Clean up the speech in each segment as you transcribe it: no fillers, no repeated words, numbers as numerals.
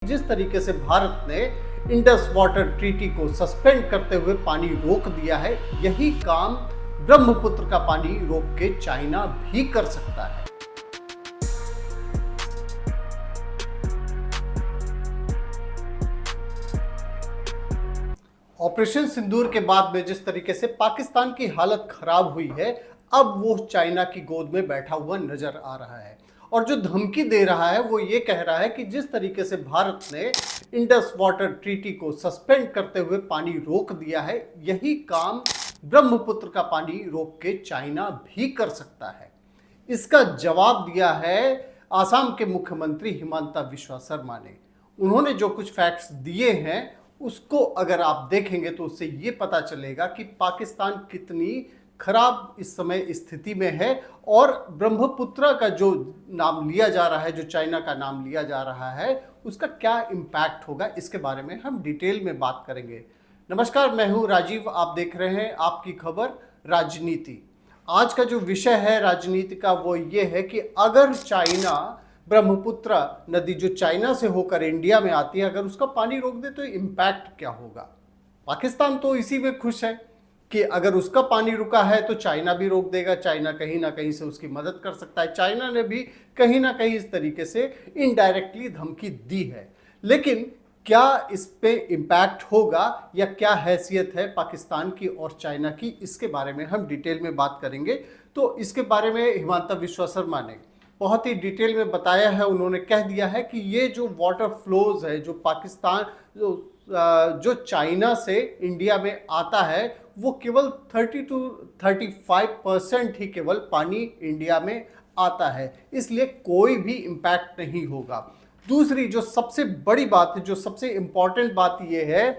जिस तरीके से भारत ने इंडस वाटर ट्रीटी को सस्पेंड करते हुए पानी रोक दिया है, यही काम ब्रह्मपुत्र का पानी रोक के चाइना भी कर सकता है। ऑपरेशन सिंदूर के बाद में जिस तरीके से पाकिस्तान की हालत खराब हुई है, अब वो चाइना की गोद में बैठा हुआ नजर आ रहा है और जो धमकी दे रहा है वो ये कह रहा है कि जिस तरीके से भारत ने इंडस वाटर ट्रीटी को सस्पेंड करते हुए पानी रोक दिया है, यही काम ब्रह्मपुत्र का पानी रोक के चाइना भी कर सकता है। इसका जवाब दिया है आसाम के मुख्यमंत्री हिमंता बिस्वा शर्मा ने। उन्होंने जो कुछ फैक्ट्स दिए हैं उसको अगर आप देखेंगे तो उससे ये पता चलेगा कि पाकिस्तान कितनी खराब इस समय स्थिति में है और ब्रह्मपुत्र का जो नाम लिया जा रहा है, जो चाइना का नाम लिया जा रहा है, उसका क्या इम्पैक्ट होगा, इसके बारे में हम डिटेल में बात करेंगे। नमस्कार, मैं हूं राजीव, आप देख रहे हैं आपकी खबर राजनीति। आज का जो विषय है राजनीति का वो ये है कि अगर चाइना ब्रह्मपुत्र नदी जो चाइना से होकर इंडिया में आती है, अगर उसका पानी रोक दे तो इम्पैक्ट क्या होगा। पाकिस्तान तो इसी में खुश है कि अगर उसका पानी रुका है तो चाइना भी रोक देगा, चाइना कहीं ना कहीं से उसकी मदद कर सकता है। चाइना ने भी कहीं ना कहीं इस तरीके से इनडायरेक्टली धमकी दी है, लेकिन क्या इस पे इम्पैक्ट होगा या क्या हैसियत है पाकिस्तान की और चाइना की, इसके बारे में हम डिटेल में बात करेंगे। तो इसके बारे में हिमंता बिस्वा शर्मा ने बहुत ही डिटेल में बताया है। उन्होंने कह दिया है कि ये जो वाटर फ्लोज है, जो पाकिस्तान जो चाइना से इंडिया में आता है, वो केवल 30 to 35% ही केवल पानी इंडिया में आता है, इसलिए कोई भी इम्पैक्ट नहीं होगा। दूसरी जो सबसे बड़ी बात है, जो सबसे इम्पॉर्टेंट बात ये है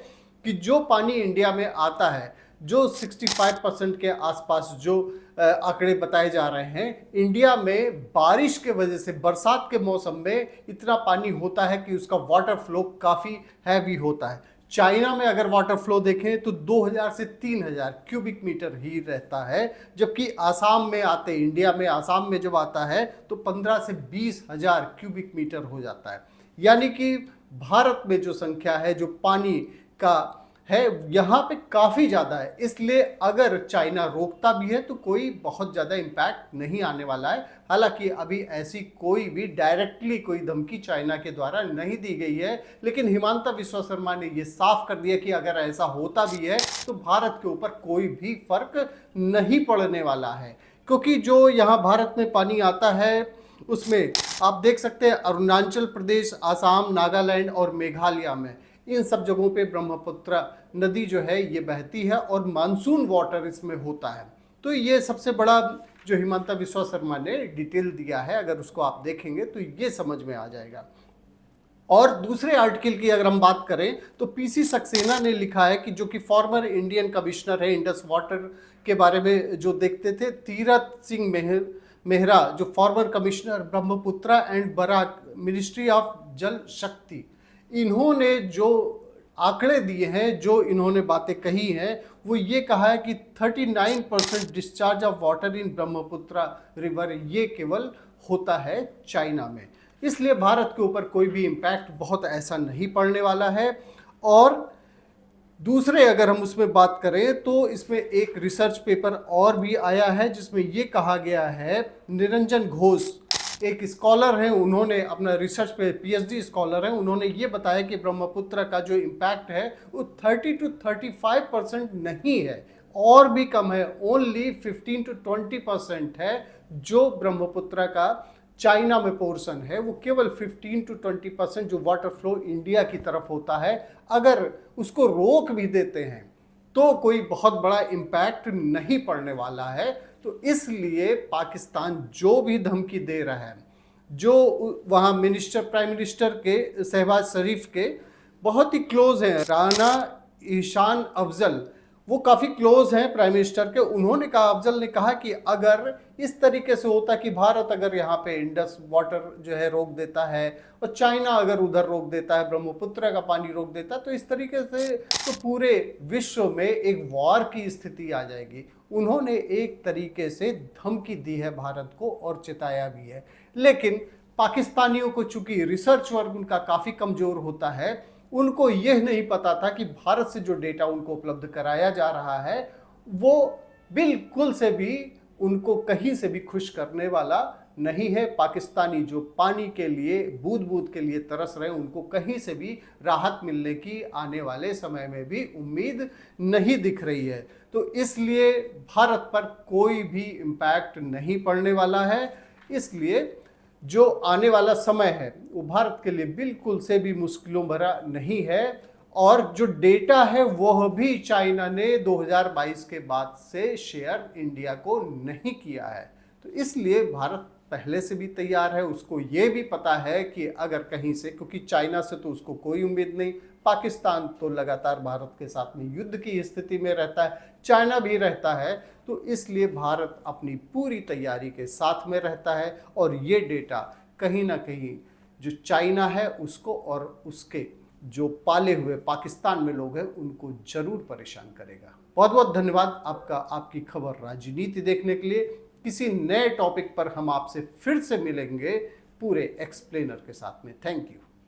कि जो पानी इंडिया में आता है, जो 65% के आसपास जो आंकड़े बताए जा रहे हैं, इंडिया में बारिश के वजह से बरसात के मौसम में इतना पानी होता है कि उसका वाटर फ्लो काफ़ी हैवी होता है। चाइना में अगर वाटर फ्लो देखें तो 2000 से 3000 क्यूबिक मीटर ही रहता है, जबकि आसाम में आते इंडिया में आसाम में जब आता है तो 15 से 20,000 क्यूबिक मीटर हो जाता है। यानी कि भारत में जो संख्या है, जो पानी का है, यहाँ पे काफ़ी ज़्यादा है। इसलिए अगर चाइना रोकता भी है तो कोई बहुत ज़्यादा इम्पैक्ट नहीं आने वाला है। हालांकि अभी ऐसी कोई भी डायरेक्टली कोई धमकी चाइना के द्वारा नहीं दी गई है, लेकिन हिमंता बिस्वा शर्मा ने ये साफ कर दिया कि अगर ऐसा होता भी है तो भारत के ऊपर कोई भी फर्क नहीं पड़ने वाला है, क्योंकि जो यहाँ भारत में पानी आता है उसमें आप देख सकते हैं अरुणाचल प्रदेश, आसाम, नागालैंड और मेघालय में, इन सब जगहों पे ब्रह्मपुत्र नदी जो है ये बहती है और मानसून वाटर इसमें होता है। तो ये सबसे बड़ा जो हिमंता बिस्वा शर्मा ने डिटेल दिया है, अगर उसको आप देखेंगे तो ये समझ में आ जाएगा। और दूसरे आर्टिकल की अगर हम बात करें तो पीसी सक्सेना ने लिखा है कि जो कि फॉर्मर इंडियन कमिश्नर है इंडस वाटर के बारे में जो देखते थे, तीरथ सिंह मेहरा, जो former commissioner Brahmaputra and Barak, ministry of Jal Shakti, इन्होंने जो आंकड़े दिए हैं, जो इन्होंने बातें कही हैं, वो ये कहा है कि 39% discharge of water in Brahmaputra river ये केवल होता है चाइना में। इसलिए भारत के ऊपर कोई भी इम्पैक्ट बहुत ऐसा नहीं पड़ने वाला है। और दूसरे अगर हम उसमें बात करें तो इसमें एक रिसर्च पेपर और भी आया है जिसमें ये कहा गया है, निरंजन घोष एक स्कॉलर हैं, उन्होंने अपना रिसर्च पे पीएचडी स्कॉलर हैं, उन्होंने ये बताया कि ब्रह्मपुत्र का जो इम्पैक्ट है वो 30 to 35% नहीं है, और भी कम है, ओनली 15 to 20% है। जो ब्रह्मपुत्र का चाइना में पोर्शन है वो केवल 15 to 20% जो वाटर फ्लो इंडिया की तरफ होता है, अगर उसको रोक भी देते हैं तो कोई बहुत बड़ा इम्पैक्ट नहीं पड़ने वाला है। तो इसलिए पाकिस्तान जो भी धमकी दे रहा है, जो वहाँ प्राइम मिनिस्टर के शहबाज शरीफ के बहुत ही क्लोज हैं, राना ईशान अफजल, वो काफ़ी क्लोज हैं प्राइम मिनिस्टर के, उन्होंने कहा, अफजल ने कहा कि अगर इस तरीके से होता कि भारत अगर यहाँ पे इंडस वाटर जो है रोक देता है और चाइना अगर उधर रोक देता है, ब्रह्मपुत्र का पानी रोक देता है, तो इस तरीके से तो पूरे विश्व में एक वॉर की स्थिति आ जाएगी। उन्होंने एक तरीके से धमकी दी है भारत को और चिताया भी है। लेकिन पाकिस्तानियों को, चूंकि रिसर्च वर्क उनका काफ़ी कमज़ोर होता है, उनको यह नहीं पता था कि भारत से जो डेटा उनको उपलब्ध कराया जा रहा है वो बिल्कुल से भी उनको कहीं से भी खुश करने वाला नहीं है। पाकिस्तानी जो पानी के लिए, बूंद बूंद के लिए तरस रहे हैं, उनको कहीं से भी राहत मिलने की आने वाले समय में भी उम्मीद नहीं दिख रही है। तो इसलिए भारत पर कोई भी इम्पैक्ट नहीं पड़ने वाला है। इसलिए जो आने वाला समय है वो भारत के लिए बिल्कुल से भी मुश्किलों भरा नहीं है। और जो डेटा है वह भी चाइना ने 2022 के बाद से शेयर इंडिया को नहीं किया है। तो इसलिए भारत पहले से भी तैयार है। उसको ये भी पता है कि अगर कहीं से, क्योंकि चाइना से तो उसको कोई उम्मीद नहीं, पाकिस्तान तो लगातार भारत के साथ में युद्ध की स्थिति में रहता है, चाइना भी रहता है, तो इसलिए भारत अपनी पूरी तैयारी के साथ में रहता है। और ये डेटा कहीं ना कहीं जो चाइना है उसको और उसके जो पाले हुए पाकिस्तान में लोग हैं उनको जरूर परेशान करेगा। बहुत बहुत धन्यवाद आपका, आपकी खबर राजनीति देखने के लिए। किसी नए टॉपिक पर हम आपसे फिर से मिलेंगे पूरे एक्सप्लेनर के साथ में। Thank you.